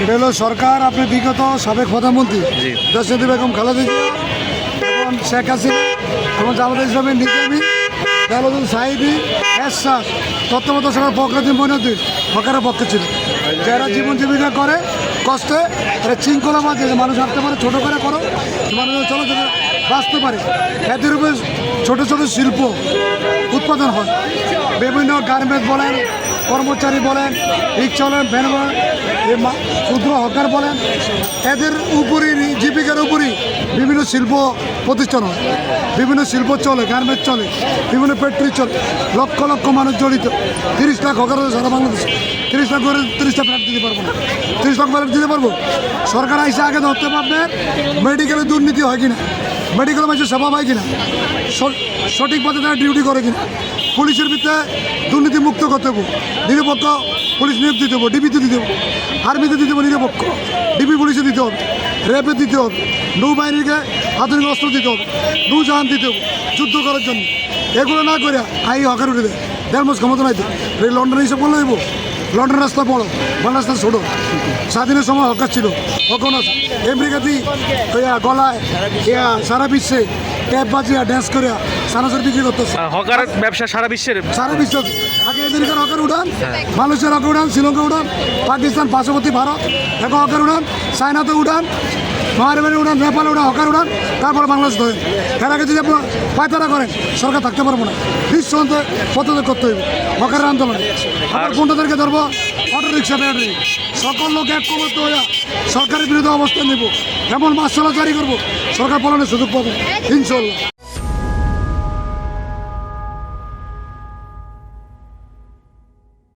এটা হলো সরকার, আপনি বিগত সাবেক প্রধানমন্ত্রী দেশনেত্রী বেগম খালেদা জিয়া এবং শেখ হাসিনা এবং জামাত ইসলামের নিজামী বেলালুদ্দিন সাইদি এরশাদ তত্ত্বাবধায়ক সরকার ফখরুদ্দিন মইনুদ্দিন হকারের পক্ষে ছিল, যারা জীবন জীবিকা করে কষ্টে এরা শৃঙ্খলা বাজে মানুষ আসতে পারে, ছোটো করে করো মানুষ চলাচল বাঁচতে পারে। এদের উপরে ছোটো ছোটো শিল্প উৎপাদন হয়, বিভিন্ন গার্মেন্টস বলেন, কর্মচারী বলেন, রিক্সা বলেন, ভ্যান বলেন, ক্ষুদ্র হকার বলেন, এদের উপরই জীবিকার উপরই বিভিন্ন শিল্প প্রতিষ্ঠান হয়, বিভিন্ন শিল্প চলে, গার্মেন্টস চলে, বিভিন্ন ফ্যাক্টরি চলে, লক্ষ লক্ষ মানুষ জড়িত। 30 লাখ হকার আছে সারা বাংলাদেশে, 30 লাখ করে 30টা ফ্ল্যাট দিতে পারবো না, 30 লাখ ফ্ল্যাট দিতে পারবো। সরকার আইসে আগে ধরতে পারবে মেডিকেলে দুর্নীতি হয় কিনা, মেডিকেল মানুষের সেবা পায় কিনা, সঠিক পথে তারা ডিউটি করে কিনা, পুলিশের ভিতরে দুর্নীতি মুক্ত করতে হবে, নিরপেক্ষ পুলিশ নিয়োগ দিতে হবে, ডিবিতে দিতে হবে, আর্মিতে দিতে হবে নিরপেক্ষ, ডিবি পুলিশে দিতে হবে, র্যাবে দিতে হবে, নৌবাহিনীকে আধুনিক অস্ত্র দিতে হবে, নৌজাহান দিতে হবে যুদ্ধ করার জন্য। এগুলো না করে আই হকার উঠে দেয়, দেড় মাস ক্ষমতা নাই। এই লন্ডনে হিসাব করলে দেবো, লন্ডন রাস্তা বড়, বাংলা রাস্তা ছোটো। স্বাধীনের সময় হকার ছিল, কখন আছে আমেরিকাতে গলায় সারা বিশ্বে ট্যাপ বাজিয়া ড্যান্স করিয়া সানাসের বিক্রি করতেছে। হকার ব্যবসা সারা বিশ্বের আগে এদিনকার হকার উঠান, মালয়েশিয়ার হকার উঠান, শ্রীলঙ্কা উঠান, পাকিস্তান পার্শ্ববর্তী ভারত এখন হকার উঠান, চায়নাতে উঠান, মহারাষ্ট্রে উঠান, নেপালে উঠান, হকার উঠান, তারপরে বাংলাদেশ ধরেন। এর আগে যদি আপনার পায়তারা করেন সরকার থাকতে পারবো না, নিঃসন্দেহে পদত্যাগ করতে হইব হকারের আন্দোলনে। আর কোনটাদেরকে ধরবো, অটো রিক্সা ব্যাটারি, সকল লোক এক কমত হইয়া সরকারের বিরুদ্ধে অবস্থান নেব, এমন মাস জারি করবো, সরকার পালনের সুযোগ পাবো ইনশাল্লাহ।